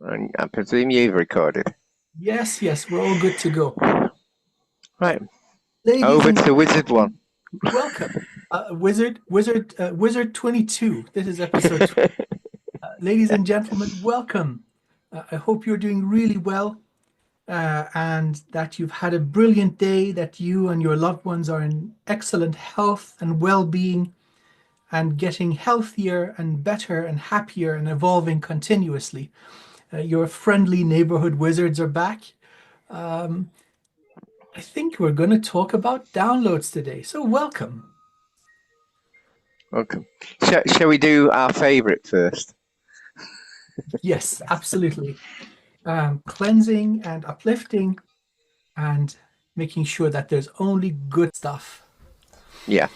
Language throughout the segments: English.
And I presume you've recorded. Yes, yes, we're all good to go. Right, Ladies over and to Wizard One. gentlemen, welcome. Wizard 22. This is episode 20. Ladies and gentlemen, welcome. I hope you're doing really well and that you've had a brilliant day, that you and your loved ones are in excellent health and well-being and getting healthier and better and happier and evolving continuously. Your friendly neighborhood wizards are back. I think we're going to talk about downloads today. So, welcome. Okay. Shall we do our favourite first? Yes, absolutely. Cleansing and uplifting and making sure that there's only good stuff. Yeah.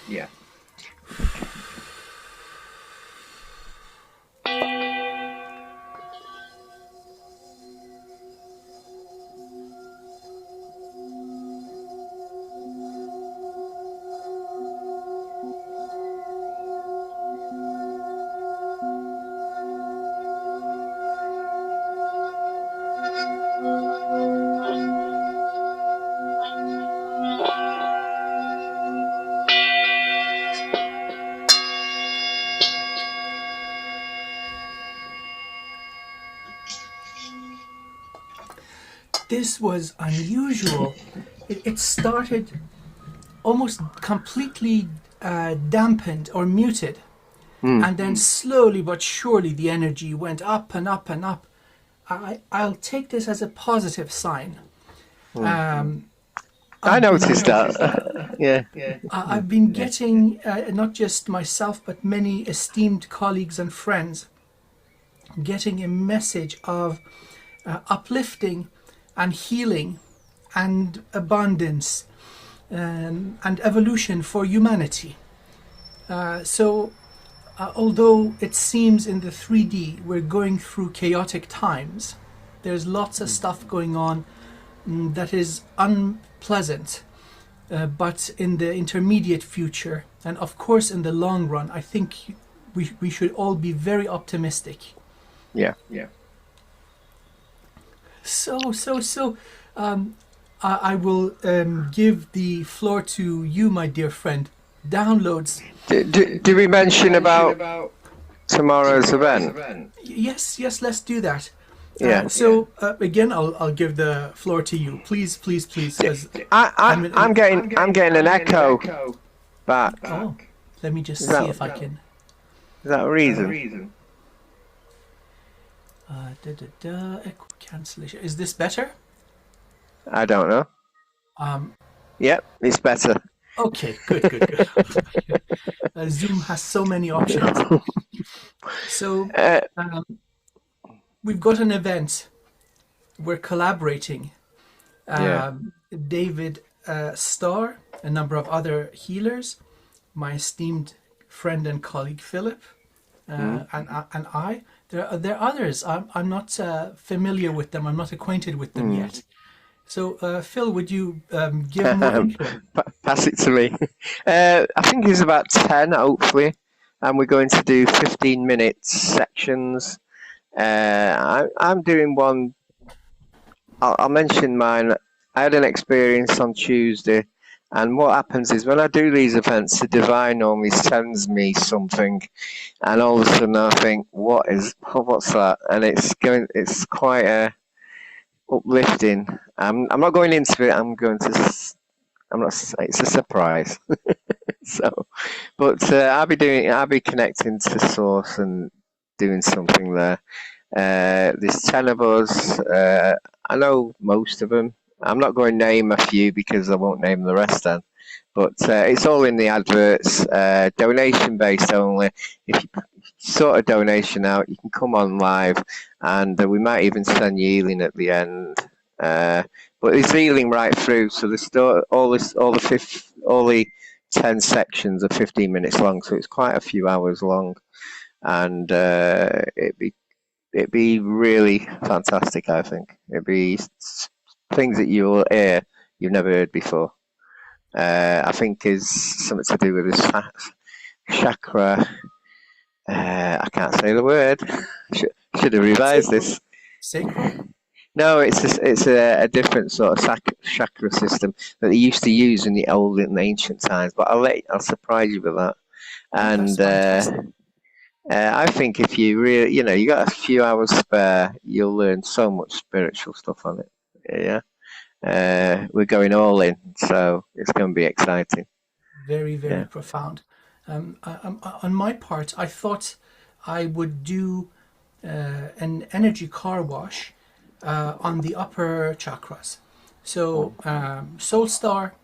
This was unusual. It started almost completely dampened or muted, Mm. and then slowly but surely the energy went up and up and up. I'll take this as a positive sign. Mm. Um, I I've noticed been that. Yeah. I've been getting not just myself but many esteemed colleagues and friends getting a message of uplifting and healing and abundance and evolution for humanity. Although it seems in the 3D we're going through chaotic times, there's lots of stuff going on that is unpleasant. But in the intermediate future, and of course in the long run, I think we should all be very optimistic. Yeah. So, I will give the floor to you, my dear friend. Downloads. Do we mention about tomorrow's event? Yes, yes, let's do that. Yeah. Again, I'll give the floor to you. Please, please, please, because I'm getting an echo back. oh, let me Is just see that if I can. is that a reason? Echo cancellation. Is this better? I don't know. Um, Yep, it's better. okay, good, good, good. Zoom has so many options. So Uh, um, we've got an event. We're collaborating. yeah. David Starr, a number of other healers, my esteemed friend and colleague Philip, Mm. and I. There are others. I'm not familiar with them. I'm not acquainted with them Mm. yet. So, Phil, would you give more intro? Pass it to me. I think it's about 10, hopefully, and we're going to do 15-minute sections. I'm doing one. I'll mention mine. I had an experience on Tuesday, and what happens is when I do these events, the divine normally sends me something, and all of a sudden I think, what's that? And it's quite uplifting. I'm not going into it. I'm not. It's a surprise. So, but I'll be connecting to source and doing something there. There's 10 of us. I know most of them. I'm not going to name a few because I won't name the rest then. But it's all in the adverts. Donation based only. If you sort a donation out, you can come on live, and we might even send you healing at the end. But it's healing right through. So all the 10 sections are 15 minutes long, so it's quite a few hours long, and it'd be really fantastic. I think it'd be things that you'll hear you've never heard before. I think is something to do with this chakra. I can't say the word. Should have revised this. Sacral? No, it's a different sort of chakra system that they used to use in the old and ancient times. But I'll surprise you with that. Oh, that's And fantastic. I think if you really, you got a few hours spare, you'll learn so much spiritual stuff on it. Yeah, we're going all in, so it's going to be exciting. Very, very Yeah. profound. On my part, I thought I would do an energy car wash on the upper chakras. So, Soul Star,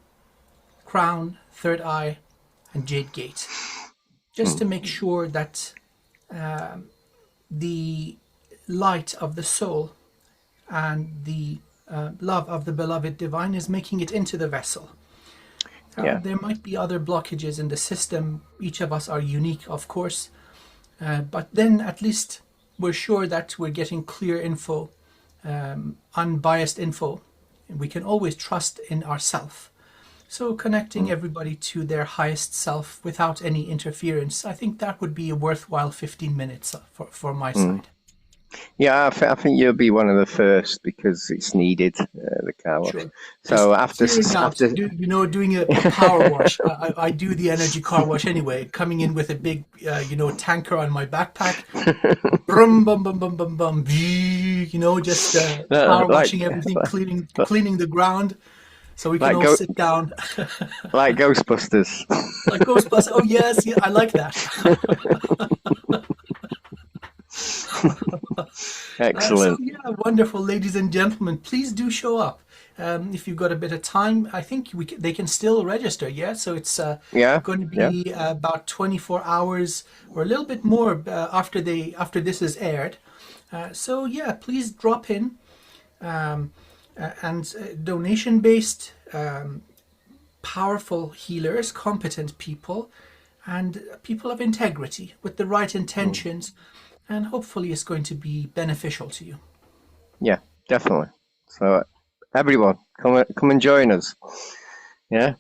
Crown, Third Eye, and Jade Gate, just to Mm. make sure that the light of the soul and the love of the beloved divine is making it into the vessel. Yeah. There might be other blockages in the system. Each of us are unique, of course, but then at least we're sure that we're getting clear info, unbiased info. We can always trust in ourself. So connecting Mm. everybody to their highest self without any interference, I think that would be a worthwhile 15 minutes for my Mm. side. Yeah, I think you'll be one of the first because it's needed, the car wash. Sure. So Just after clearing out, after doing a power wash. I do the energy car wash anyway, coming in with a big, tanker on my backpack. Brum, bum, bum, bum, bum, bum, just power like washing everything, cleaning the ground so we can like all go sit down like Ghostbusters. like Ghostbusters. Oh, yes, yeah, I like that. So Excellent. yeah, wonderful, ladies and gentlemen. Please do show up. If you've got a bit of time, I think they can still register. Yeah, so it's Yeah, going to yeah. be about 24 hours or a little bit more after this is aired. So yeah, please drop in and donation based, powerful healers, competent people, and people of integrity with the right Mm. intentions, and hopefully it's going to be beneficial to you. Yeah, definitely. So everyone, come and join us. Yeah,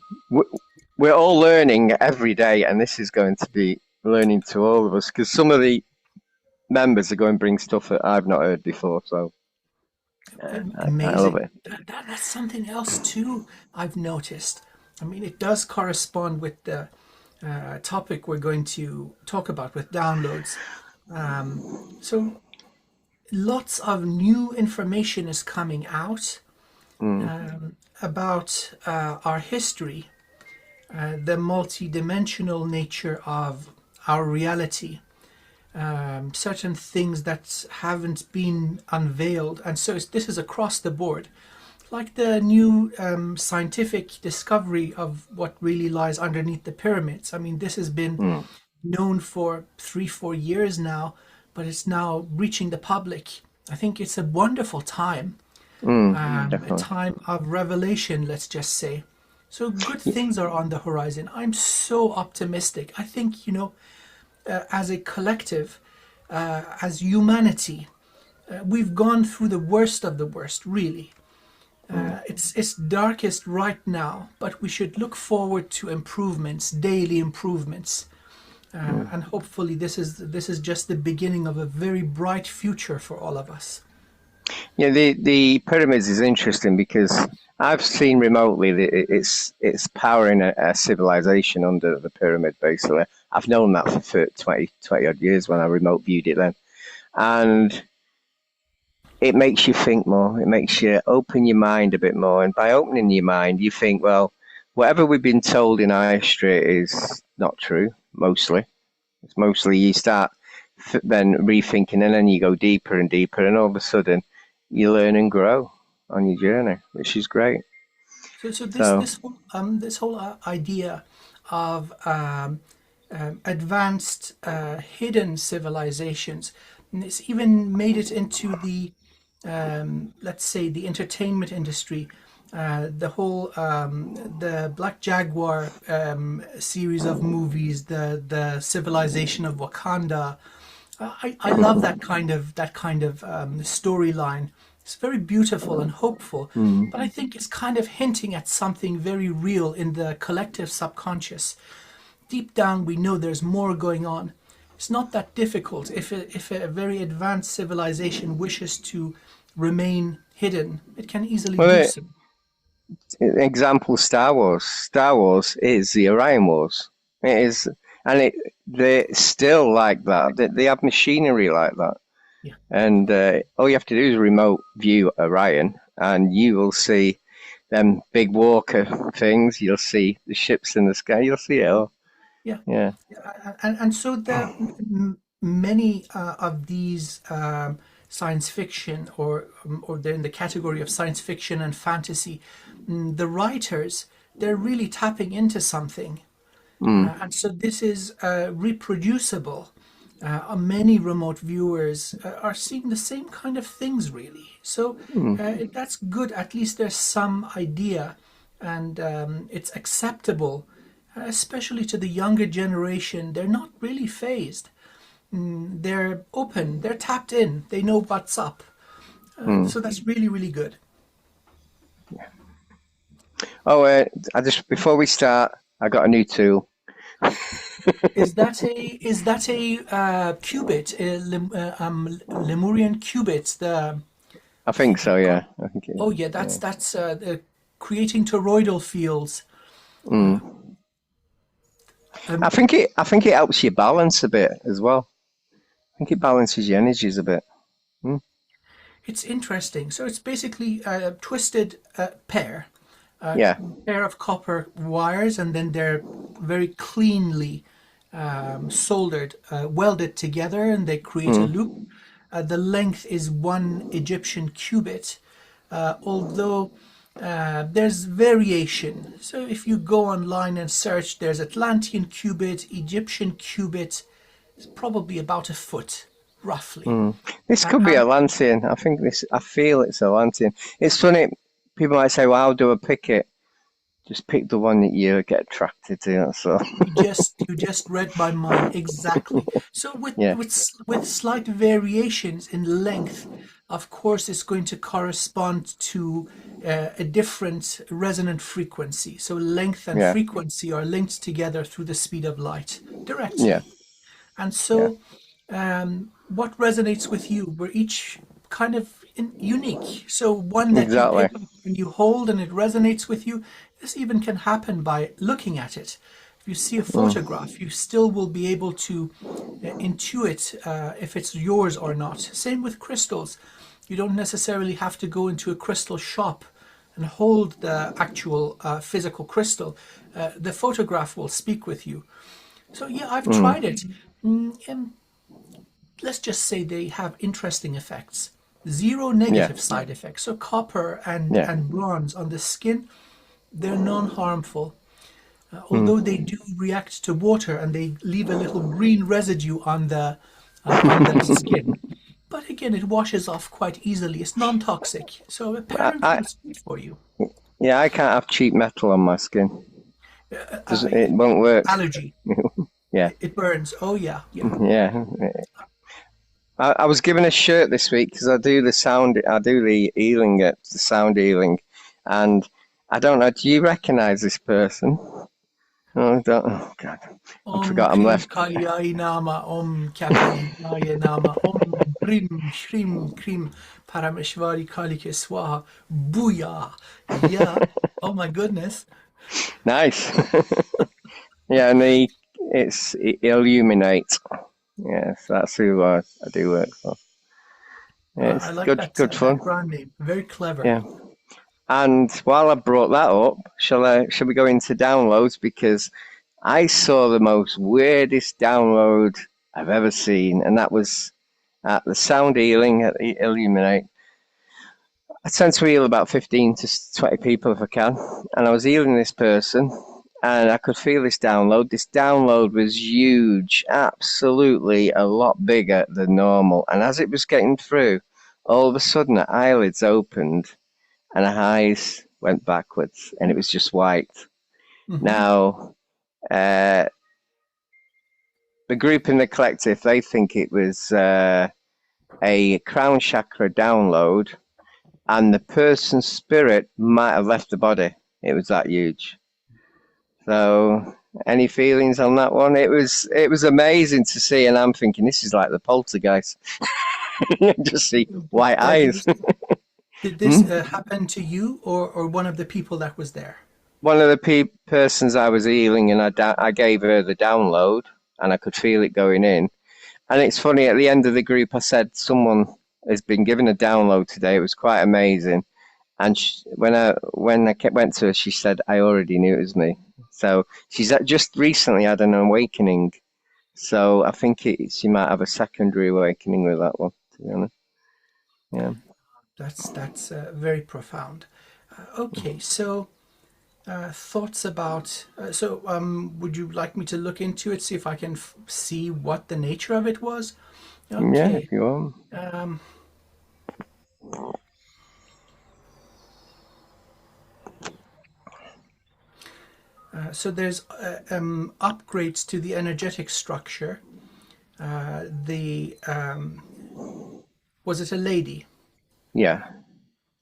we're all learning every day, and this is going to be learning to all of us because some of the members are going to bring stuff that I've not heard before. So I love Amazing. it. That's something else too I've noticed. I mean, it does correspond with the topic we're going to talk about with downloads. So lots of new information is coming out Mm, about our history, the multidimensional nature of our reality, certain things that haven't been unveiled. And so this is across the board. Like the new scientific discovery of what really lies underneath the pyramids. I mean, this has been mm, known for 3, 4 years now, but it's now reaching the public. I think it's a wonderful time, a definitely. time of revelation, let's just say. So good Y- things are on the horizon. I'm so optimistic. I think, as a collective, as humanity, we've gone through the worst of the worst, really. mm, It's darkest right now, but we should look forward to improvements, daily improvements, mm. and hopefully this is just the beginning of a very bright future for all of us. Yeah, the pyramids is interesting because I've seen remotely that it's powering a civilization under the pyramid. Basically, I've known that for 20 odd years when I remote viewed it then, and it makes you think more. It makes you open your mind a bit more, and by opening your mind, you think, well, whatever we've been told in our history is not true. Mostly, it's mostly you start then rethinking, and then you go deeper and deeper, and all of a sudden you learn and grow on your journey, which is great. So this So, whole idea of advanced hidden civilizations, and it's even made it into the let's say the entertainment industry. The Black Jaguar series of movies, the civilization of Wakanda. I love that kind of storyline. It's very beautiful and hopeful, mm, but I think it's kind of hinting at something very real in the collective subconscious. Deep down, we know there's more going on. It's not that difficult. If a very advanced civilization wishes to remain hidden, it can easily do Well, so. example, Star Wars. Star Wars is the Orion Wars. It is, and they're still like that. They have machinery like that. Yeah. And all you have to do is remote view Orion, and you will see them big walker things. You'll see the ships in the sky. You'll see it all. Yeah. Yeah. And so the many of these science fiction or they're in the category of science fiction and fantasy, the writers, they're really tapping into something. And so this is reproducible. Many remote viewers are seeing the same kind of things, really. So that's good. At least there's some idea, and it's acceptable, especially to the younger generation. They're not really phased. They're open. They're tapped in. They know what's up. So that's really, really good. Oh, I just before we start, I got a new tool. Is that a qubit, a Lemurian qubit? I think so. Yeah, I think it Oh is. yeah, that's Yeah. that's creating toroidal fields. I Um, think it. I think it helps you balance a bit as well. I think it balances your energies a bit. it's interesting. So it's basically a twisted a Yeah. pair of copper wires, and then they're very cleanly soldered, welded together, and they create a loop. The length is 1 Egyptian cubit, although there's variation. So if you go online and search, there's Atlantean cubit, Egyptian cubit. It's probably about a foot, roughly. This Uh, could be and Atlantean. I think this. I feel it's Atlantean. It's funny. People might say, "Well, how do I pick it?" Just pick the one that you get attracted to. So you just read my mind exactly. So with yeah, with slight variations in length, of course, it's going to correspond to a different resonant frequency. So length and yeah, frequency are linked together through the speed of light yeah, directly. And yeah. so, what resonates with you? We're each kind of unique. So, one that you Exactly. pick up and you hold and it resonates with you, this even can happen by looking at it. If you see a photograph, you still will be able to intuit if it's yours or not. Same with crystals. You don't necessarily have to go into a crystal shop and hold the actual physical crystal. The photograph will speak with you. So yeah, I've tried it. And let's just say they have interesting effects. Zero Yeah, negative side effects. So copper and, yeah. and bronze on the skin, they're non-harmful. Although they do react to water and they leave a little green residue on the skin. But again, it washes off quite easily. It's non-toxic. So apparently I it's good for you. yeah. I can't have cheap metal on my skin. Doesn't it? Won't work. Allergy. Yeah, It burns. Oh yeah, yeah. yeah. I was given a shirt this week because I do the sound. I do the healing at the sound healing, and I don't know. Do you recognise this person? Oh, I don't, oh God, I Om forgot. I'm Krim left. Kalyai Nama Om Kapalaya Nama Om Brim Shrim Krim Parameshwari Kalike Swaha Booyah. Yeah. Oh my goodness. Nice. Yeah, and it's illuminate. Yes, that's who I do work for. Yeah, I it's like good that fun. brand name. Very clever. Yeah. And while I brought that up, shall we go into downloads because I saw the most weirdest download I've ever seen, and that was at the sound healing at the Illuminate. I tend to heal about 15 to 20 people if I can, and I was healing this person, and I could feel this download. This download was huge, absolutely a lot bigger than normal. And as it was getting through, all of a sudden her eyelids opened and her eyes went backwards, and it was just white. Hmm. Now, uh, the group in the collective, they think it was a crown chakra download, and the person's spirit might have left the body. It was that huge. So Any feelings on that one? It was amazing to see, and I'm thinking this is like the poltergeist. Just see white Did eyes. this, did this Hmm? happen to you or one of the people that was there? One of the persons I was healing, and I gave her the download, and I could feel it going in. And it's funny, at the end of the group, I said someone has been given a download today. It was quite amazing. And when I went to her, she said, "I already knew it was me." So she's just recently had an awakening. So I think she might have a secondary awakening with that one. To be honest, yeah, That's very profound. Okay, so thoughts about would you like me to look into it, see if I can see what the nature of it was? yeah. If Okay. you want, Um, so there's upgrades to the energetic structure. The Was it a lady? yeah.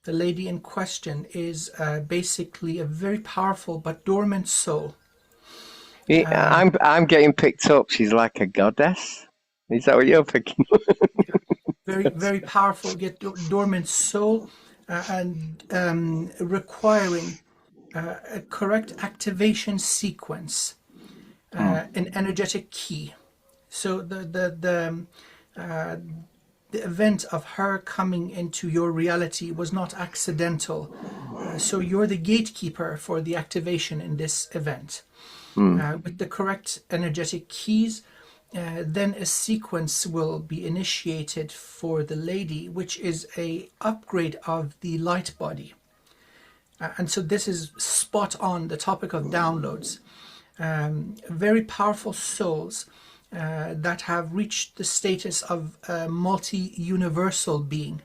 The lady in question is basically a very powerful but dormant soul. I'm getting picked up. She's like a goddess. Is that what you're picking up? Yeah, very powerful yet dormant soul, and requiring a correct activation sequence, an energetic key. So the event of her coming into your reality was not accidental. So you're the gatekeeper for the activation in this event. Mm, With the correct energetic keys, then a sequence will be initiated for the lady, which is a upgrade of the light body. And so this is spot on the topic of downloads. Very powerful souls that have reached the status of a multi-universal being.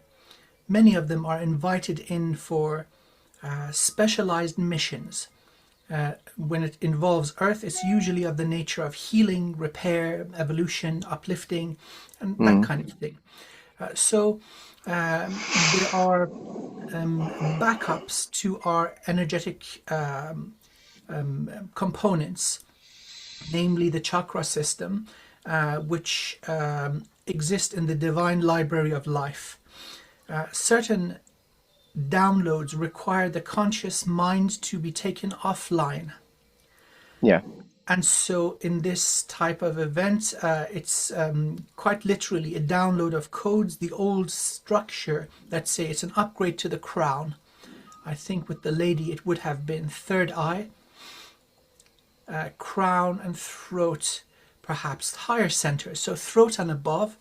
Many of them are invited in for specialized missions. When it involves Earth, it's usually of the nature of healing, repair, evolution, uplifting, and that mm, kind of thing. So there are backups to our energetic components, namely the chakra system, which exist in the divine library of life. Certain downloads require the conscious mind to be taken offline. yeah, And so, in this type of event, it's quite literally a download of codes, the old structure. Let's say it's an upgrade to the crown. I think with the lady, it would have been third eye, crown, and throat, perhaps higher centers. So, throat and above.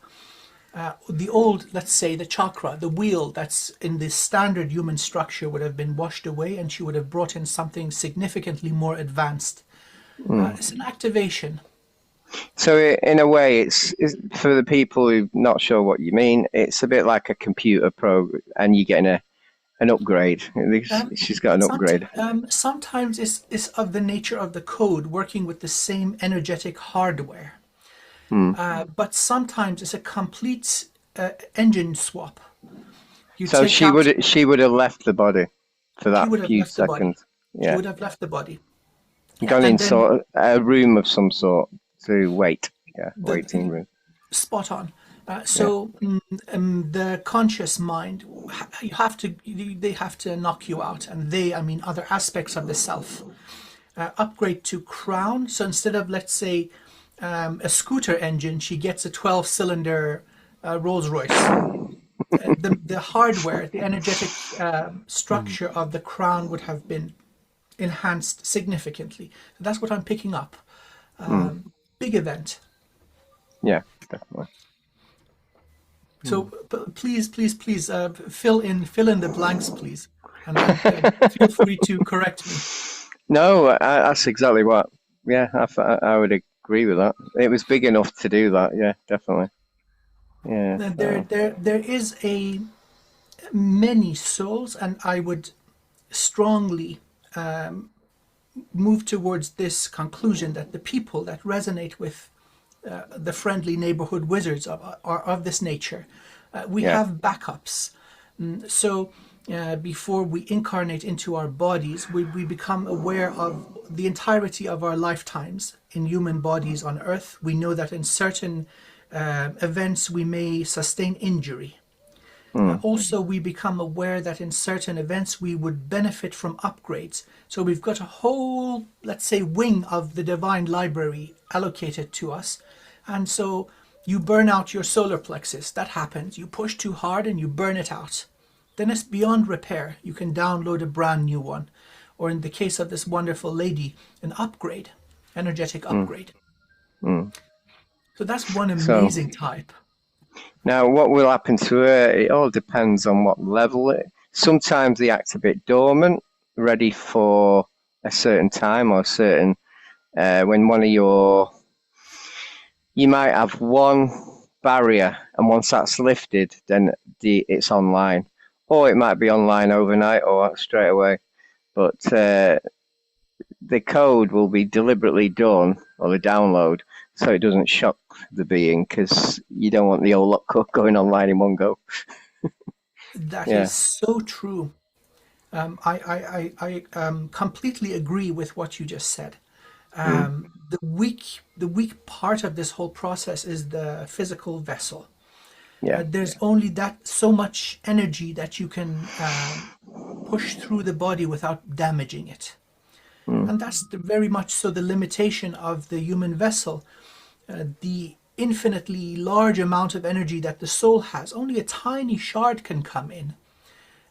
The old, let's say, the chakra, the wheel that's in the standard human structure would have been washed away, and she would have brought in something significantly more advanced. mm. It's an activation. So in a way, it's for the people who are not sure what you mean. It's a bit like a computer program, and you're getting an upgrade. At least she's got an upgrade. Sometimes it's of the nature of the code working with the same energetic hardware, Mm. but sometimes it's a complete engine swap. You So take out, she would have left the body for she that would have few left the body. seconds. She Yeah, would have left the body. Yeah, gone in and then sort of a room of some sort to wait. Yeah, waiting the room. spot on. Yeah. The conscious mind, you have to, they have to knock you out, and they, I mean, other aspects of the self. Upgrade to crown. So instead of, let's say, a scooter engine, she gets a 12-cylinder Rolls Royce. The hardware, the energetic structure of the crown would have been enhanced significantly. That's what I'm picking up. Mm. Big event. Yeah, definitely. So please fill in the blanks, please, and feel free to correct me. No, that's exactly what. Yeah, I would agree with that. It was big enough to do that. Yeah, definitely. Yeah. So. There is a many souls, and I would strongly move towards this conclusion that the people that resonate with the friendly neighborhood wizards are of this nature. We Yeah. have backups. So before we incarnate into our bodies, we become aware of the entirety of our lifetimes in human bodies on Earth. We know that in certain events we may sustain injury. Also, we become aware that in certain events we would benefit from upgrades. So we've got a whole, let's say, wing of the divine library allocated to us. And so you burn out your solar plexus. That happens. You push too hard and you burn it out. Then it's beyond repair. You can download a brand new one. Or in the case of this wonderful lady, an upgrade, energetic upgrade. So that's one So amazing type. now, what will happen to her? It all depends on what level. Sometimes they act a bit dormant, ready for a certain time or certain. When you might have one barrier, and once that's lifted, then it's online, or it might be online overnight or straight away. But the code will be deliberately done, or the download, so it doesn't shock the being, because you don't want the old lot going online in one go. That Yeah. is so true. I completely agree with what you just said. The weak part of this whole process is the physical vessel. Yeah. There's only that so much energy that you can push through the body without damaging it. And that's very much so the limitation of the human vessel. The infinitely large amount of energy that the soul has, only a tiny shard can come in.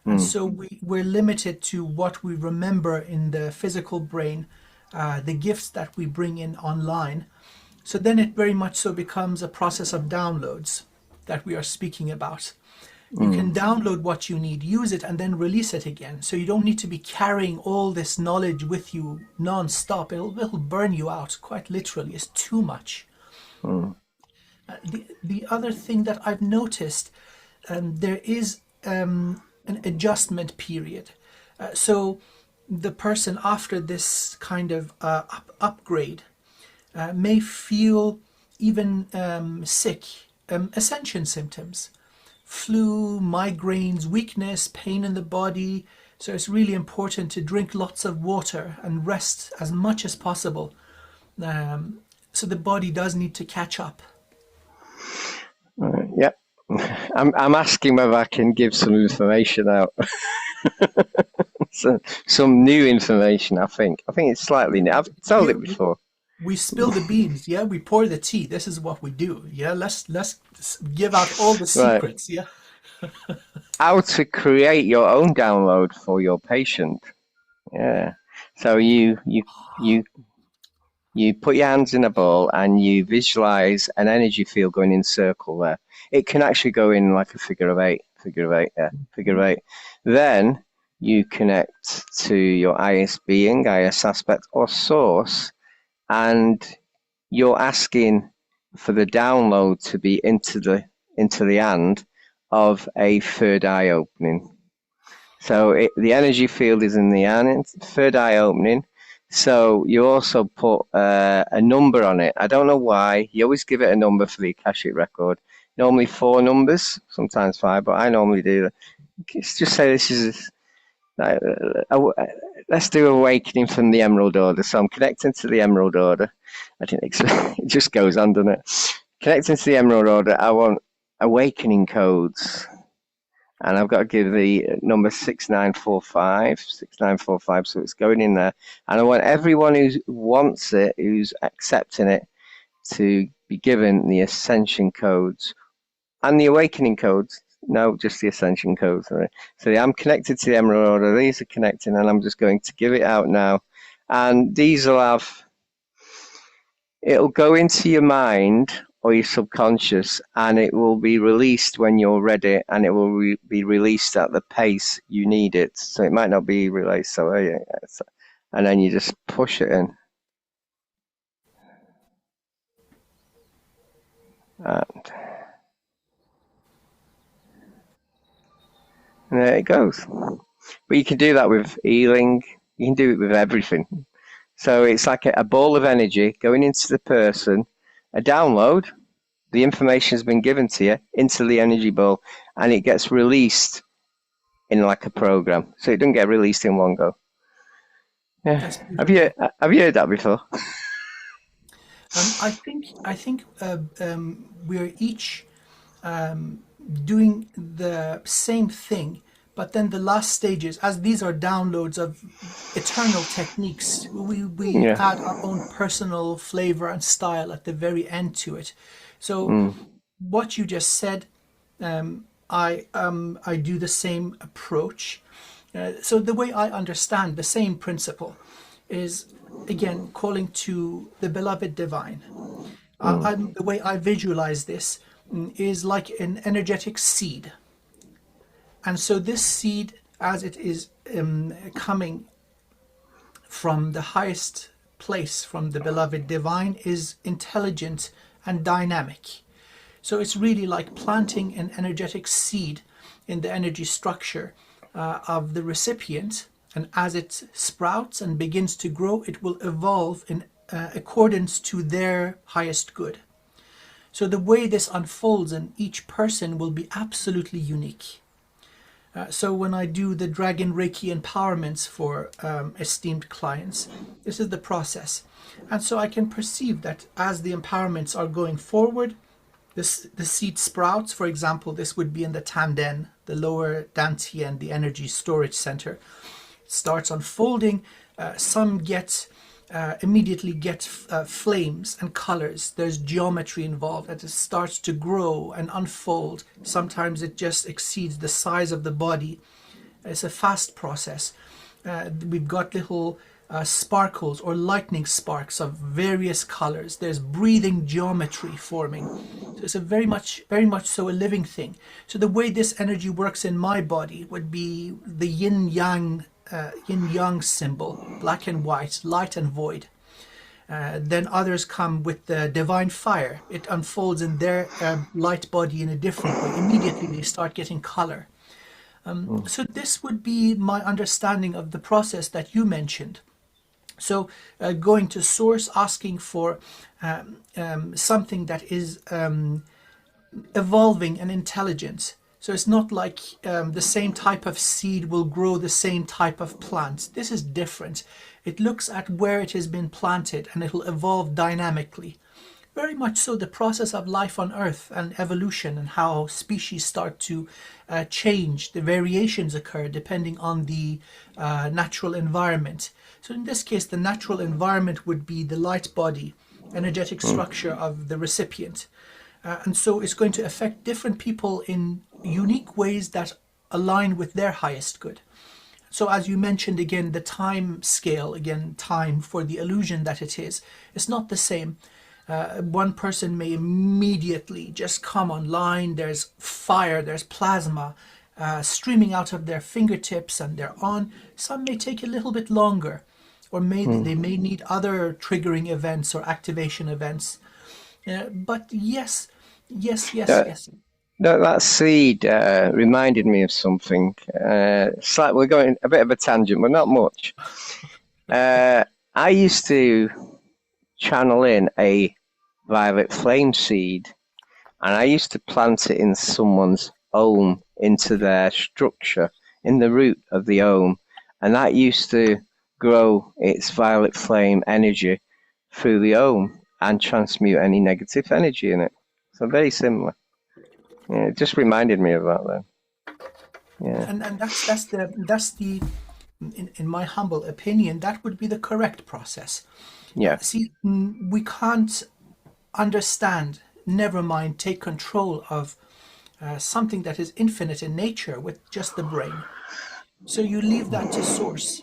And so we're limited to what we remember in the physical brain, the gifts that we bring in online. So then it very much so becomes a process of downloads that we are speaking about. You can download what you need, use it, and then release it again. So you don't need to be carrying all this knowledge with you non-stop. It'll burn you out, quite literally. It's too much. The other thing that I've noticed, there is an adjustment period. So the person after this kind of upgrade may feel even sick, ascension symptoms, flu, migraines, weakness, pain in the body. So it's really important to drink lots of water and rest as much as possible. So the body does need to catch up. Yep. I'm asking whether I can give some information out. Some new information, I think. I think it's slightly new. I've told We, it before. we spill the beans, yeah. We pour the tea. This is what we do, yeah. Let's give out all the Right. secrets, yeah. How to create your own download for your patient. Yeah. So you put your hands in a ball and you visualize an energy field going in a circle there. It can actually go in like a figure of eight, yeah, figure of eight. Then you connect to your highest being, highest aspect, or source, and you're asking for the download to be into the hand of a third eye opening. So the energy field is in the hand, third eye opening. So you also put a number on it. I don't know why. You always give it a number for the Akashic record. Normally 4 numbers, sometimes 5, but I normally do that. Just say this is let's do awakening from the Emerald Order. So I'm connecting to the Emerald Order. I didn't expect it. Just goes on, doesn't it? Connecting to the Emerald Order. I want awakening codes. And I've got to give the number 6945, so it's going in there. And I want everyone who wants it, who's accepting it, to be given the ascension codes and the awakening codes. No, just the ascension codes. So I'm connected to the Emerald Order. These are connecting, and I'm just going to give it out now. And these it'll go into your mind or your subconscious, and it will be released when you're ready, and it will be released at the pace you need it. So it might not be released, and then you just push it in. And there it goes. But you can do that with healing. You can do it with everything. So it's like a ball of energy going into the person, a download. The information has been given to you into the energy ball, and it gets released in like a program, so it doesn't get released in one go. Yeah. That's Have you beautiful. have you heard that before? I think we're each doing the same thing, but then the last stages, as these are downloads of eternal techniques, we Yeah. add our own personal flavor and style at the very end to it. So Mm. what you just said, I do the same approach. So the way I understand the same principle is again calling to the beloved divine. Mm. The way I visualize this is like an energetic seed. And so this seed, as it is coming from the highest place, from the beloved divine, is intelligent and dynamic. So it's really like planting an energetic seed in the energy structure of the recipient. And as it sprouts and begins to grow, it will evolve in accordance to their highest good. So the way this unfolds in each person will be absolutely unique. So when I do the Dragon Reiki empowerments for esteemed clients, this is the process. And so I can perceive that as the empowerments are going forward, the seed sprouts. For example, this would be in the Tanden, the lower Dantian, the energy storage center. It starts unfolding. Some get immediately get flames and colors. There's geometry involved as it starts to grow and unfold. Sometimes it just exceeds the size of the body. It's a fast process. We've got little sparkles or lightning sparks of various colors. There's breathing geometry forming. So it's a very much so a living thing. So the way this energy works in my body would be the yin yang symbol, black and white, light and void. Then others come with the divine fire. It unfolds in their light body in a different way. Immediately they start getting color. Mm. So this would be my understanding of the process that you mentioned. So going to source, asking for something that is evolving and intelligent. So it's not like the same type of seed will grow the same type of plant. This is different. It looks at where it has been planted and it will evolve dynamically. Very much so the process of life on Earth and evolution and how species start to change. The variations occur depending on the natural environment. So in this case, the natural environment would be the light body, energetic Mm. structure of the recipient. And so it's going to affect different people in unique ways that align with their highest good. So as you mentioned again, the time scale, again, time for the illusion that it is, it's not the same. One person may immediately just come online. There's fire, there's plasma streaming out of their fingertips and they're on. Some may take a little bit longer, or they Mm. may need other triggering events or activation events. But yes, yes, yes, That, yes. that seed reminded me of something. We're going a bit of a tangent, but not much. I used to channel in a violet flame seed, and I used to plant it in someone's ohm into their structure, in the root of the ohm, and that used to grow its violet flame energy through the ohm and transmute any negative energy in it. So very similar. Yeah, it just reminded me of that then. Yeah, And that's the in my humble opinion, that would be the correct process. yeah, See, we can't understand, never mind take control of something that is infinite in nature with just the brain. So you leave that to source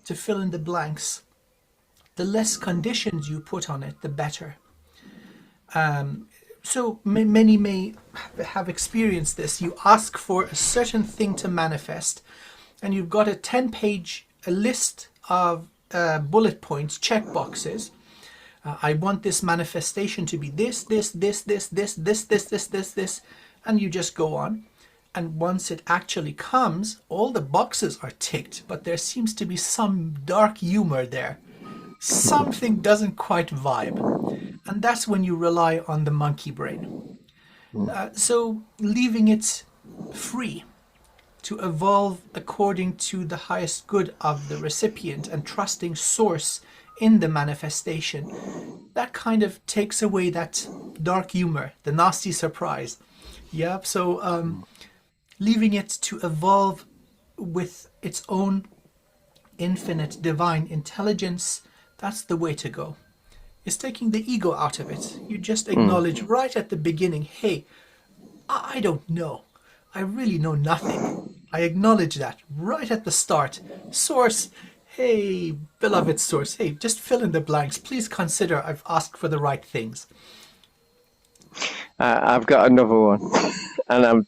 to fill in the blanks. The less conditions you put on it, the better. So many may have experienced this. You ask for a certain thing to manifest, and you've got a 10-page list of bullet points, check boxes. I want this manifestation to be this, and you just go on. And once it actually comes, all the boxes are ticked, but there seems to be some dark humor there. Something doesn't quite vibe. And that's when you rely on the monkey brain. So leaving it free, to evolve according to the highest good of the recipient and trusting source in the manifestation, that kind of takes away that dark humor, the nasty surprise. Yeah, so leaving it to evolve with its own infinite divine intelligence, that's the way to go. It's taking the ego out of it. You just acknowledge right at the beginning, hey, I don't know. I really know nothing. I acknowledge that right at the start. Source, hey, beloved source, hey, just fill in the blanks. Please consider I've asked for the right things. I've got another one, and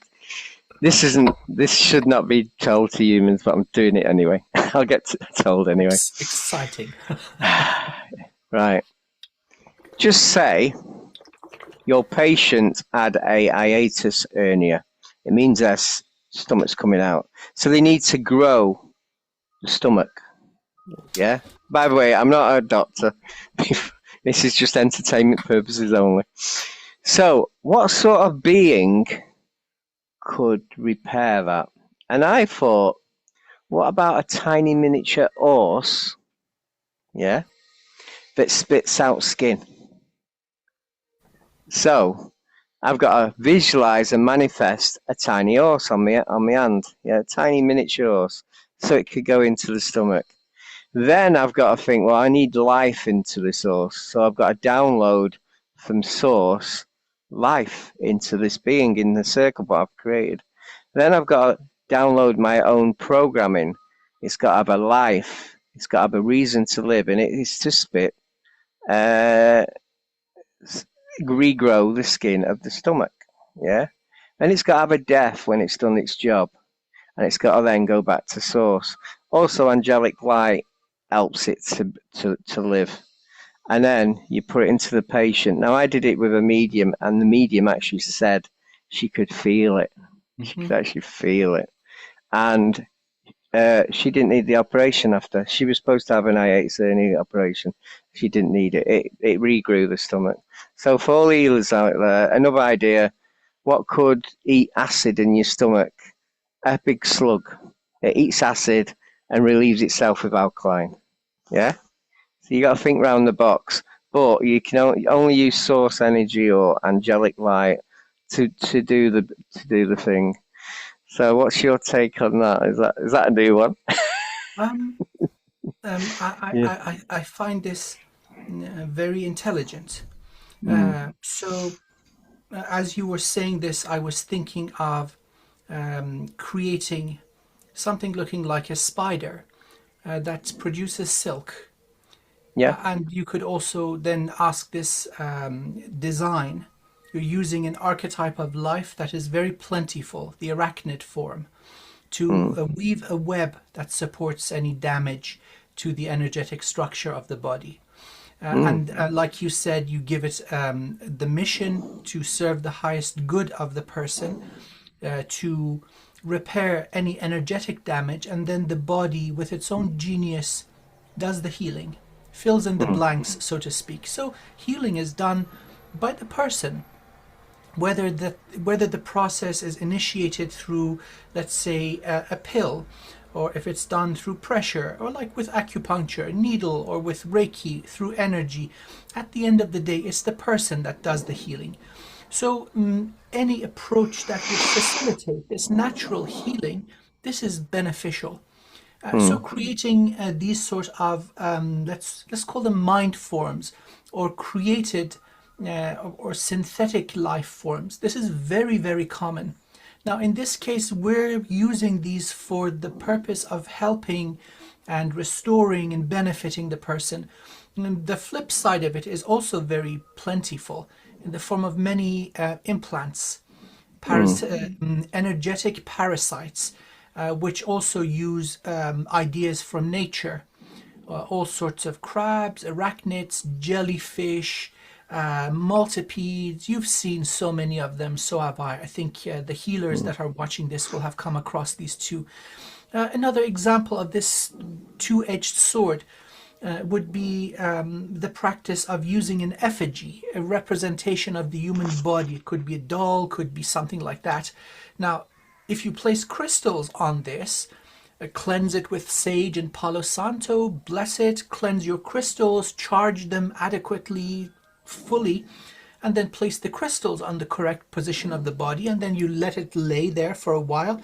this should not be told to humans, but I'm doing it anyway. I'll get told anyway. Exciting. Right. Just say your patient had a hiatus hernia. It means their stomach's coming out. So they need to grow the stomach. Yeah? By the way, I'm not a doctor. This is just entertainment purposes only. So, what sort of being could repair that? And I thought, what about a tiny miniature horse? Yeah? That spits out skin. So, I've got to visualize and manifest a tiny horse on my hand. Yeah, a tiny miniature horse. So it could go into the stomach. Then I've got to think, well, I need life into this horse. So I've got to download from source life into this being in the circle that I've created. Then I've got to download my own programming. It's got to have a life. It's got to have a reason to live, and it is to spit, regrow the skin of the stomach. Yeah, and it's got to have a death when it's done its job, and it's got to then go back to source. Also, angelic light helps it to live. And then you put it into the patient. Now, I did it with a medium, and the medium actually said she could feel it. She could actually feel it. And she didn't need the operation after. She was supposed to have an hiatus hernia operation. She didn't need it. It regrew the stomach. So for all healers out there, another idea, what could eat acid in your stomach? A big slug. It eats acid and relieves itself with alkaline. Yeah? So you got to think round the box, but you can only use source energy or angelic light to do the thing. So what's your take on that? Is that a new one? Um, Yeah. I find this very intelligent. So, as you were saying this, I was thinking of creating something looking like a spider that produces silk. Yeah. And you could also then ask this design. You're using an archetype of life that is very plentiful, the arachnid form, to weave a web that supports any damage to the energetic structure of the body. And like you said, you give it the mission to serve the highest good of the person, to repair any energetic damage, and then the body, with its own genius, does the healing, fills in the blanks, so to speak. So healing is done by the person, whether the process is initiated through, let's say, a pill, or if it's done through pressure, or like with acupuncture, needle, or with Reiki, through energy. At the end of the day, it's the person that does the healing. So any approach that would facilitate this natural healing, this is beneficial. So creating these sort of let's call them mind forms, or created or synthetic life forms. This is very, very common. Now, in this case, we're using these for the purpose of helping and restoring and benefiting the person. And the flip side of it is also very plentiful in the form of many implants, energetic parasites, which also use ideas from nature. All sorts of crabs, arachnids, jellyfish, multipedes. You've seen so many of them, so have I. I think the healers that are watching this will have come across these too. Another example of this two-edged sword would be the practice of using an effigy, a representation of the human body. It could be a doll, could be something like that. Now, If you place crystals on this, cleanse it with sage and palo santo, bless it, cleanse your crystals, charge them adequately, fully, and then place the crystals on the correct position of the body, and then you let it lay there for a while.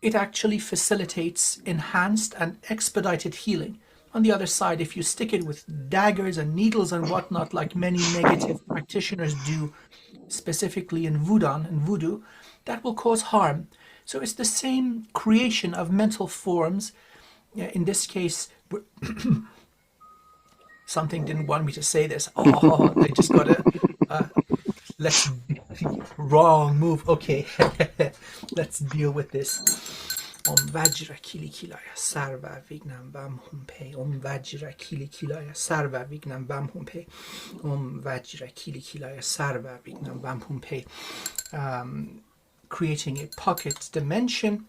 It actually facilitates enhanced and expedited healing. On the other side, if you stick it with daggers and needles and whatnot, like many negative practitioners do, specifically in voodoo, that will cause harm. So it's the same creation of mental forms. In this case, something didn't want me to say this. Oh, they just got a let's wrong move. Okay, let's deal with this. Om Vajra Kili Kilaya Sarva Vignam Bam Humpe. Om Vajra Kili Kilaya Sarva Vignam Bam Humpe. Om Vajra Kili Kilaya Sarva Vignam Bam Humpe. Creating a pocket dimension,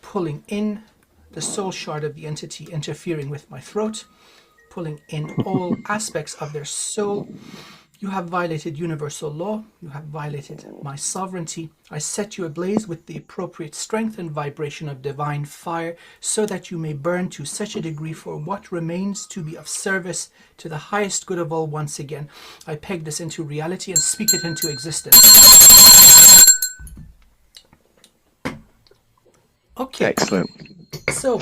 pulling in the soul shard of the entity interfering with my throat, pulling in all aspects of their soul. You have violated universal law. You have violated my sovereignty. I set you ablaze with the appropriate strength and vibration of divine fire, so that you may burn to such a degree for what remains to be of service to the highest good of all once again. I peg this into reality and speak it into existence. Okay. Excellent. So,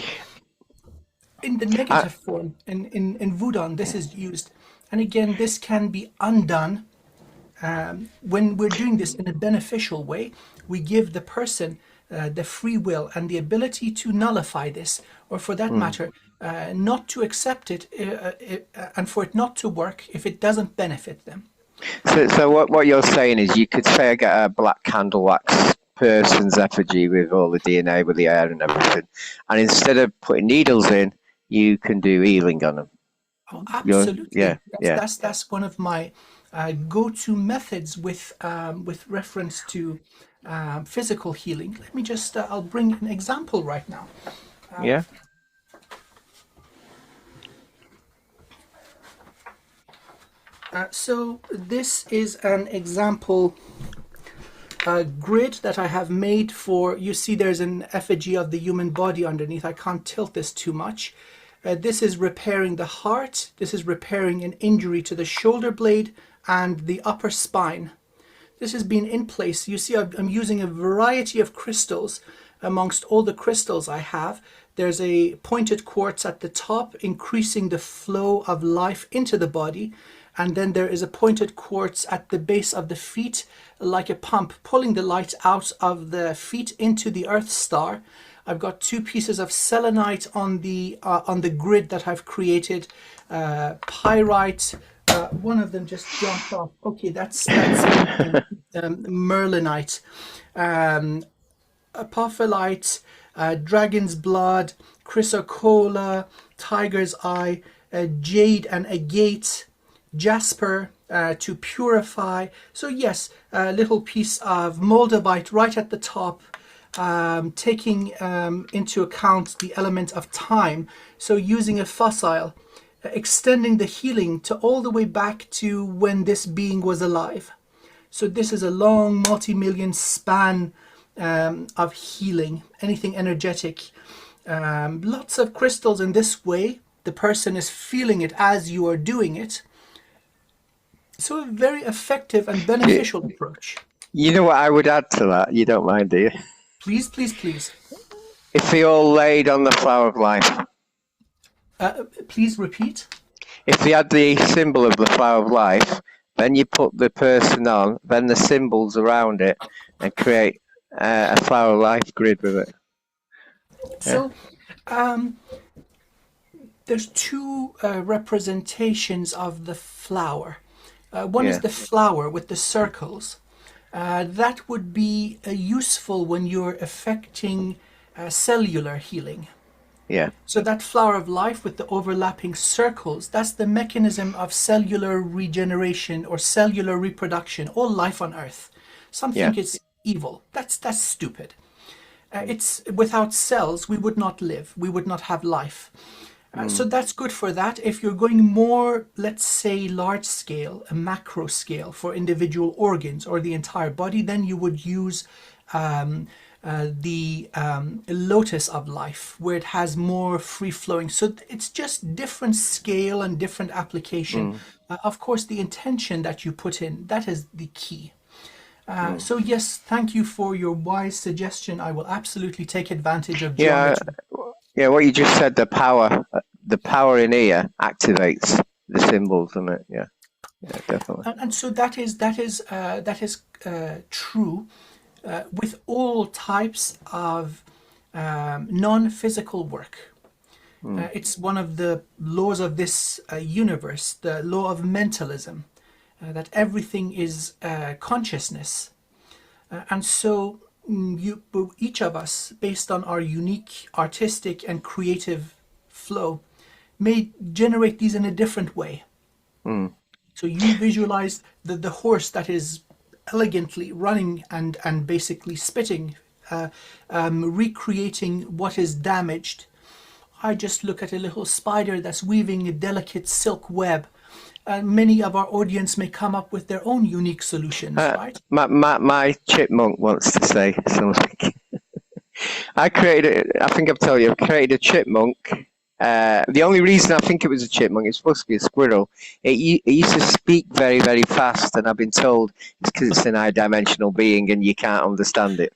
in the negative form, in Voodoo, this is used. And again, this can be undone when we're doing this in a beneficial way. We give the person the free will and the ability to nullify this, or for that matter, not to accept it, and for it not to work if it doesn't benefit them. So what you're saying is, you could say I get a black candle wax person's effigy with all the DNA, with the hair and everything, and instead of putting needles in, you can do healing on them. Oh, absolutely. Yeah. That's one of my go-to methods with reference to physical healing. Let me just I'll bring an example right now. Yeah. So this is an example grid that I have made for, you see there's an effigy of the human body underneath. I can't tilt this too much. This is repairing the heart. This is repairing an injury to the shoulder blade and the upper spine. This has been in place. You see, I'm using a variety of crystals. Amongst all the crystals I have, there's a pointed quartz at the top, increasing the flow of life into the body. And then there is a pointed quartz at the base of the feet, like a pump, pulling the light out of the feet into the Earth star. I've got 2 pieces of selenite on the grid that I've created. Pyrite, one of them just jumped off. Okay, that's merlinite. Apophyllite, dragon's blood, chrysocolla, tiger's eye, jade and agate, jasper to purify. So yes, a little piece of moldavite right at the top, taking into account the element of time. So using a fossil, extending the healing to all the way back to when this being was alive. So this is a long multi-million span of healing, anything energetic. Lots of crystals in this way. The person is feeling it as you are doing it. So a very effective and beneficial approach. You know what I would add to that? You don't mind, do you? Please, please, please. If they all laid on the flower of life. Please repeat. If they had the symbol of the flower of life, then you put the person on, then the symbols around it, and create a flower of life grid with it. So there's 2 representations of the flower. One is the flower with the circles. That would be useful when you're affecting cellular healing. Yeah. So that flower of life with the overlapping circles, that's the mechanism of cellular regeneration or cellular reproduction, all life on Earth. Some think it's evil. That's stupid. It's without cells, we would not live. We would not have life. So that's good for that. If you're going more, let's say, large scale, a macro scale for individual organs or the entire body, then you would use the lotus of life, where it has more free flowing. So it's just different scale and different application. Mm, Of course, the intention that you put in, that is the key. mm. So yes, thank you for your wise suggestion. I will absolutely take advantage of Yeah, geometry. yeah. What you just said, the power in here activates the symbols, doesn't it? Yeah, yeah, definitely. And so that is true with all types of non-physical work. Mm, It's one of the laws of this universe, the law of mentalism, that everything is consciousness. And so each of us, based on our unique artistic and creative flow, may generate these in a different way. mm. So you visualize the horse that is elegantly running and basically spitting, recreating what is damaged. I just look at a little spider that's weaving a delicate silk web. And many of our audience may come up with their own unique solutions, right? My chipmunk wants to say something. I think I've told you, I've created a chipmunk. The only reason I think it was a chipmunk, it's supposed to be a squirrel. It used to speak very, very fast, and I've been told it's because it's an high dimensional being and you can't understand it.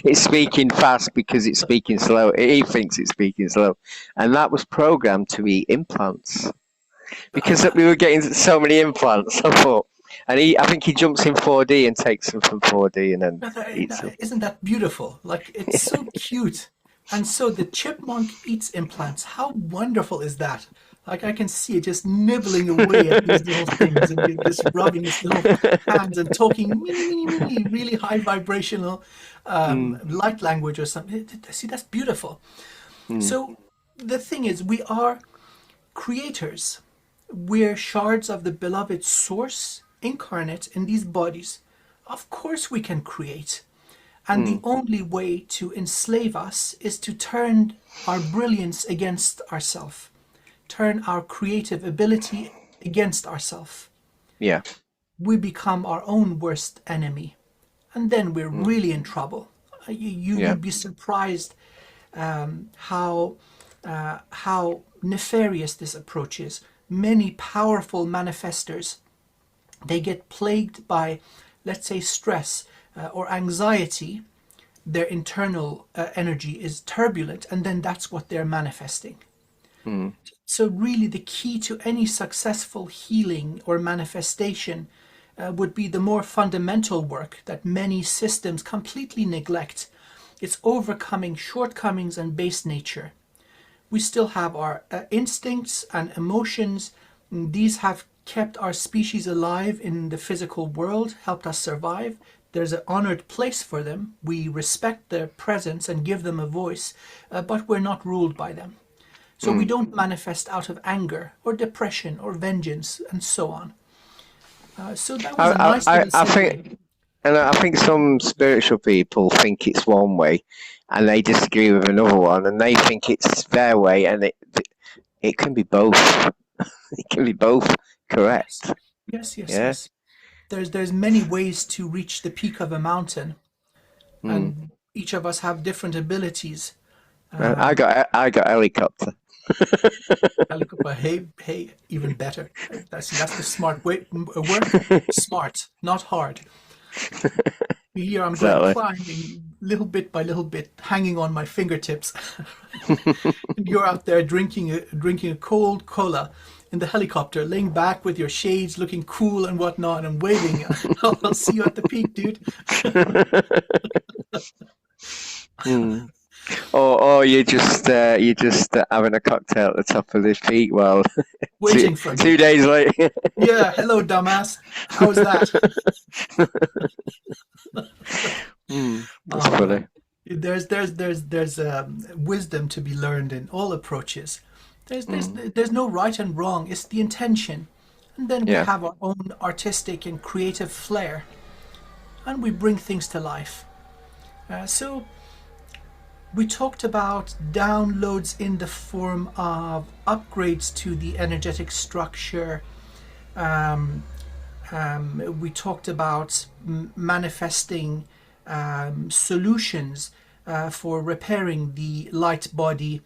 It's speaking fast because it's speaking slow. He thinks it's speaking slow. And that was programmed to eat implants. Because we were getting so many implants, I thought. And I think he jumps in 4D and takes them from 4D and then eats them. Isn't that beautiful? Like, it's so cute. And so the chipmunk eats implants. How wonderful is that? Like, I can see it just nibbling away at these little things and just rubbing its little hands and talking really high vibrational Mm, light language or something. See, that's beautiful. mm, So the thing is, we are creators. We're shards of the beloved source incarnate in these bodies. Of course, we can create. And the mm, only way to enslave us is to turn our brilliance against ourselves, turn our creative ability against ourselves. yeah. We become our own worst enemy, and then we're Mm, really in trouble. yeah. You'd be surprised how nefarious this approach is. Many powerful manifestors, they get plagued by, let's say, stress or anxiety. Their internal energy is turbulent, and then that's what they're manifesting. Mm, So really the key to any successful healing or manifestation would be the more fundamental work that many systems completely neglect. It's overcoming shortcomings and base nature. We still have our instincts and emotions. These have kept our species alive in the physical world, helped us survive. There's an honored place for them. We respect their presence and give them a voice, but we're not ruled by them. So we mm. don't manifest out of anger or depression or vengeance and so on. So that was a nice little I think, segue. and I think some spiritual people think it's one way, and they disagree with another one, and they think it's their way, and it can be both. It can be both Yes, correct. yes, yes, Yeah. yes. There's many ways to reach the peak of a mountain, Mm. and each of us have different abilities. I got helicopter. Helicopter, hey, hey, even better. That's the smart way. Work smart, not hard. Here I'm going Exactly. climbing little bit by little bit, hanging on my fingertips. And you're out there drinking a cold cola in the helicopter, laying back with your shades, looking cool and whatnot, and waving. I'll see you at the peak, dude. Mm. Or you're just having a cocktail at the top of the peak. Well, two, Waiting for two me. days later. Yeah, hello, dumbass. How's that? That's Oh funny. man, there's wisdom to be learned in all approaches. There's there's Mm. there's no right and wrong. It's the intention, and then we Yeah. have our own artistic and creative flair, and we bring things to life. So we talked about downloads in the form of upgrades to the energetic structure. Um, we talked about manifesting solutions for repairing the light body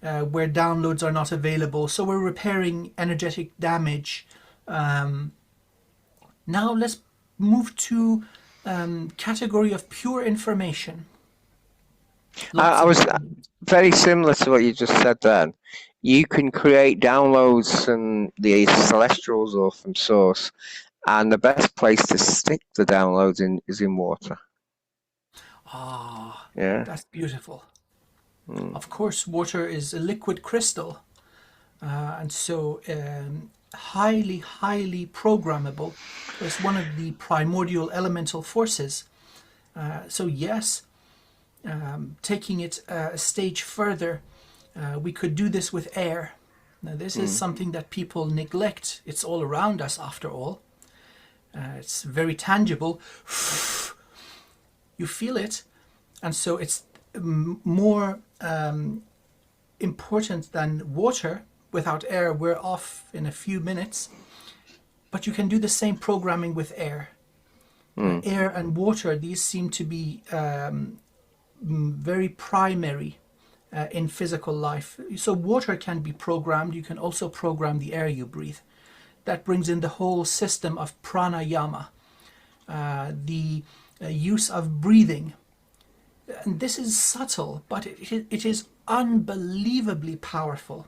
where downloads are not available. So we're repairing energetic damage. Now let's move to category of pure information. Lots I of was very similar to what you just said then. You can create downloads from the celestials or from source, and the best place to stick the downloads in is in water. Yeah. that's beautiful. Mm. Of course, water is a liquid crystal, and so highly, highly programmable. It's one of the primordial elemental forces. So yes, taking it a stage further, we could do this with air. Now, this is something that people neglect. It's all around us, after all. It's very tangible. You feel it, and so it's more important than water. Without air, we're off in a few minutes. But you can do the same programming with air. Air and water, these seem to be very primary in physical life. So water can be programmed. You can also program the air you breathe. That brings in the whole system of pranayama, the use of breathing. And this is subtle, but it is unbelievably powerful.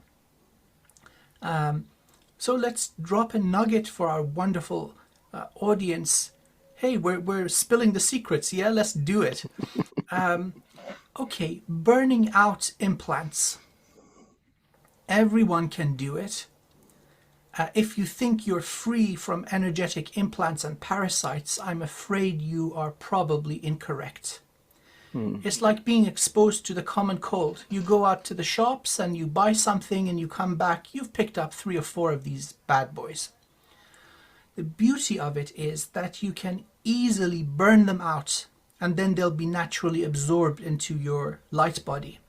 So let's drop a nugget for our wonderful audience. Hey, we're spilling the secrets. Yeah, let's do it. Okay, burning out implants. Everyone can do it. If you think you're free from energetic implants and parasites, I'm afraid you are probably incorrect. It's like being exposed to the common cold. You go out to the shops and you buy something and you come back, you've picked up 3 or 4 of these bad boys. The beauty of it is that you can easily burn them out and then they'll be naturally absorbed into your light body.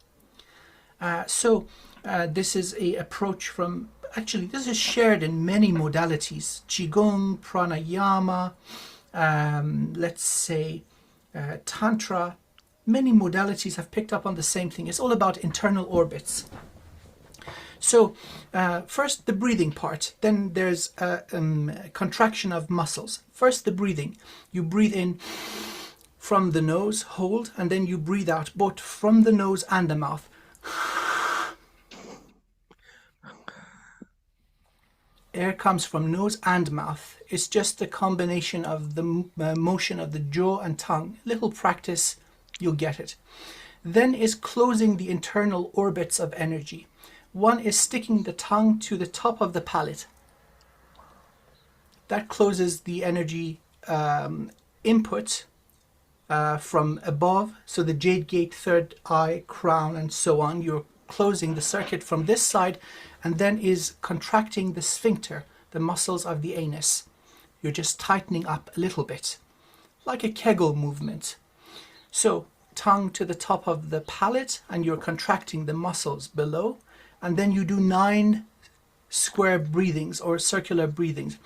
So this is a approach from, actually this is shared in many modalities. Qigong, pranayama, let's say tantra. Many modalities have picked up on the same thing. It's all about internal orbits. So first the breathing part, then there's contraction of muscles. First the breathing. You breathe in from the nose, hold, and then you breathe out both from the nose and the mouth. Air comes from nose and mouth. It's just a combination of the motion of the jaw and tongue. Little practice, you'll get it. Then is closing the internal orbits of energy. One is sticking the tongue to the top of the palate. That closes the energy input from above, so the jade gate, third eye, crown, and so on. You're closing the circuit from this side, and then is contracting the sphincter, the muscles of the anus. You're just tightening up a little bit, like a Kegel movement. So tongue to the top of the palate, and you're contracting the muscles below, and then you do 9 square breathings or circular breathings.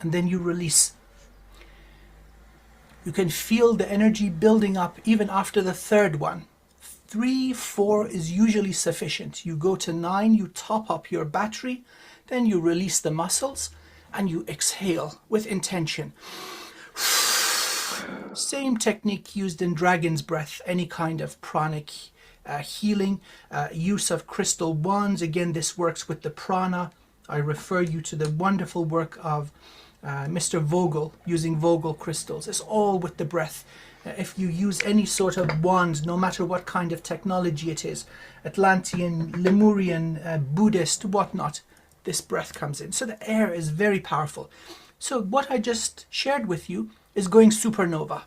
And then you release. You can feel the energy building up even after the third one. 3, 4 is usually sufficient. You go to 9, you top up your battery, then you release the muscles and you exhale with intention. Same technique used in dragon's breath, any kind of pranic healing, use of crystal wands. Again, this works with the prana. I refer you to the wonderful work of Mr. Vogel using Vogel crystals. It's all with the breath. If you use any sort of wand, no matter what kind of technology it is, Atlantean, Lemurian, Buddhist, whatnot, this breath comes in. So the air is very powerful. So what I just shared with you is going supernova.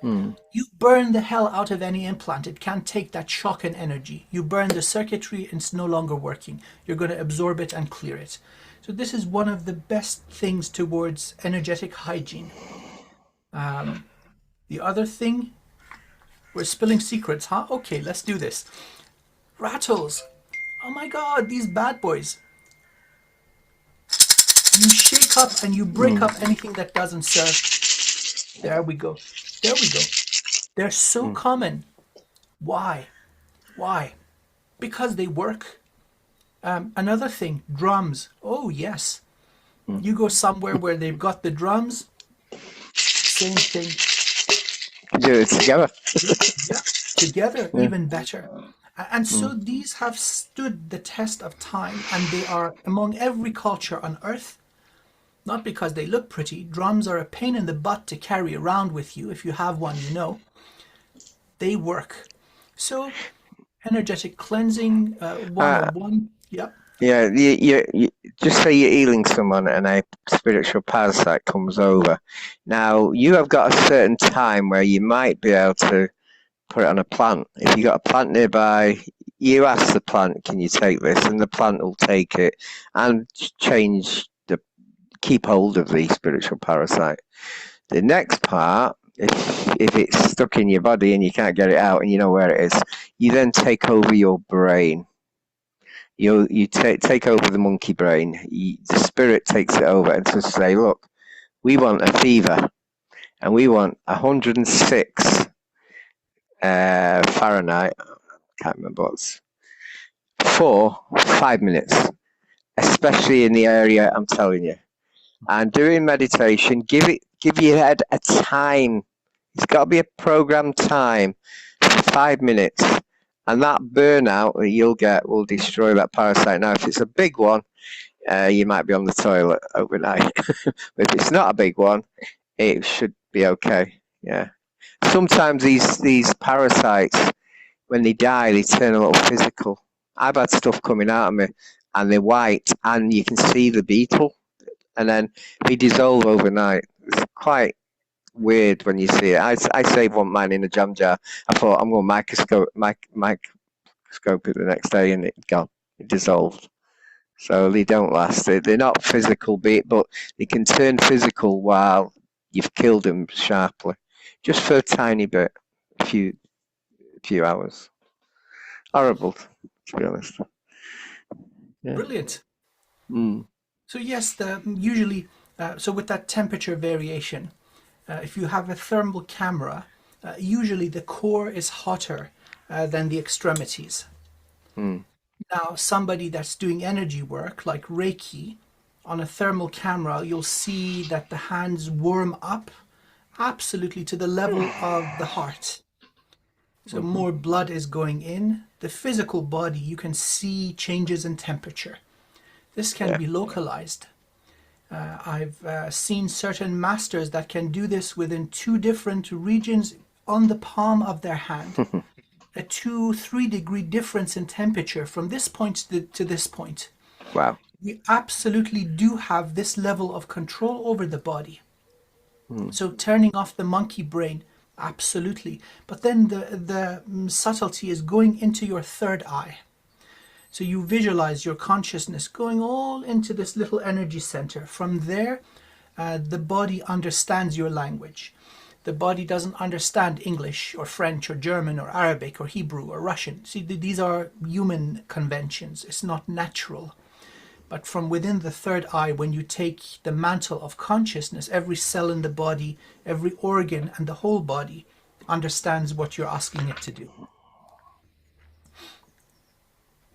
You burn the hell out of any implant. It can't take that shock and energy. You burn the circuitry and it's no longer working. You're going to absorb it and clear it. So this is one of the best things towards energetic hygiene. The other thing, we're spilling secrets, huh? Okay, let's do this. Rattles. Oh my God, these bad boys. You shake up and you break up anything that doesn't serve. There we go. There we go. They're so common. Why? Why? Because they work. Another thing, drums. Oh, yes. You go somewhere where they've got the drums, same thing. Do it together. Yeah, together, Yeah. even better. And so these have stood the test of time, and they are among every culture on earth. Not because they look pretty. Drums are a pain in the butt to carry around with you. If you have one, you know. They work. So, energetic cleansing, 101. Yep. Yeah, you just say you're healing someone and a spiritual parasite comes over. Now, you have got a certain time where you might be able to put it on a plant. If you got a plant nearby, you ask the plant, can you take this? And the plant will take it and keep hold of the spiritual parasite. The next part, if it's stuck in your body and you can't get it out and you know where it is, you then take over your brain. You take over the monkey brain. The spirit takes it over and to say, look, we want a fever, and we want 106 Fahrenheit. I can't remember what's for 5 minutes, especially in the area I'm telling you. And doing meditation, give your head a time. It's got to be a programmed time for 5 minutes. And that burnout that you'll get will destroy that parasite. Now, if it's a big one, you might be on the toilet overnight. But if it's not a big one, it should be okay. Yeah. Sometimes these parasites, when they die, they turn a little physical. I've had stuff coming out of me, and they're white, and you can see the beetle, and then they dissolve overnight. It's quite weird when you see it. I saved one man in a jam jar. I thought I'm going to microscope it the next day, and it gone. It dissolved. So they don't last. They're not physical, but they can turn physical while you've killed them sharply, just for a tiny bit, a few hours. Horrible, to be honest. Yeah. Brilliant. Mm. So yes, usually, so with that temperature variation, if you have a thermal camera, usually the core is hotter than the extremities. Mm. Now, somebody that's doing energy work, like Reiki, on a thermal camera, you'll see that the hands warm up absolutely to the level of the heart. So more blood is going in. The physical body, you can see changes in temperature. This can be localized. I've seen certain masters that can do this within 2 different regions on the palm of their hand. A 2-3 degree difference in temperature from this point to this point. Wow. We absolutely do have this level of control over the body. So turning off the monkey brain, absolutely. But then the subtlety is going into your third eye. So you visualize your consciousness going all into this little energy center. From there, the body understands your language. The body doesn't understand English or French or German or Arabic or Hebrew or Russian. See, these are human conventions. It's not natural. But from within the third eye, when you take the mantle of consciousness, every cell in the body, every organ and the whole body understands what you're asking it to do.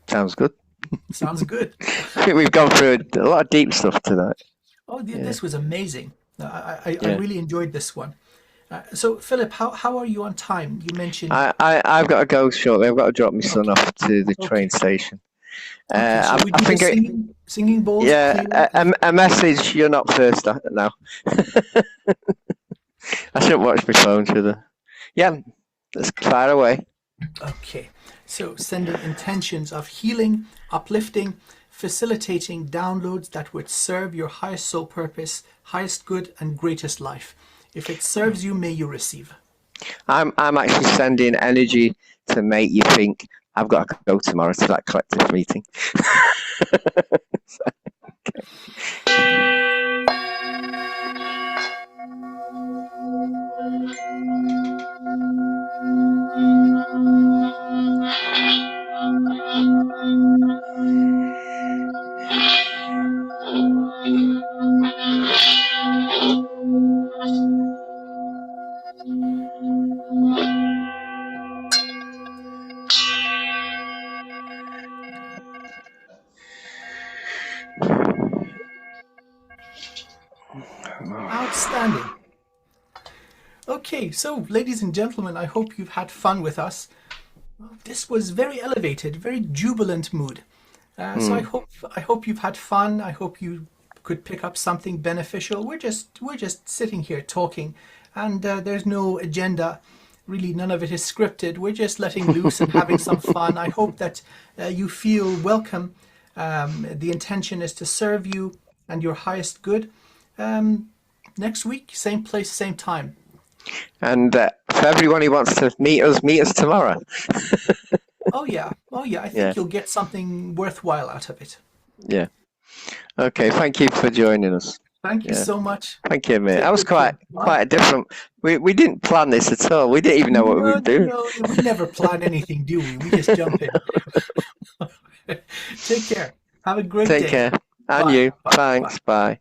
Sounds good. Sounds good. I think we've gone through a lot of deep stuff tonight. Oh, this was amazing. I really enjoyed this one. So, Philip, how are you on time? You mentioned... I've got to go shortly. I've got to drop my son off to the train station. So we do the singing bowls? Yeah, a message. You're not first now. I shouldn't watch my phone, should I? Yeah, let's fire away. Okay, so sending intentions of healing, uplifting, facilitating downloads that would serve your highest soul purpose, highest good, and greatest life. If it serves you, may you receive. I'm actually sending energy to make you think I've got to go tomorrow to that collective meeting. Okay. Okay, so ladies and gentlemen, I hope you've had fun with us. This was very elevated, very jubilant mood. So I hope you've had fun. I hope you could pick up something beneficial. We're just sitting here talking, and there's no agenda. Really, none of it is scripted. We're just letting loose and having some fun. I hope that you feel welcome. The intention is to serve you and your highest good. Next week, same place, same time. And for everyone who wants to meet us tomorrow. Oh yeah, I Yeah, think you'll get something worthwhile out of it. yeah. Okay, thank you for joining us. Thank you Yeah, so much. thank you, mate. Take That was good care. quite Bye. a different. We didn't plan this at all. We didn't even know what we were No, doing. no, we never plan anything, do we? We just jump in. Take care. Have a great Take day. care, and Bye. you. Bye. Bye. Thanks. Bye.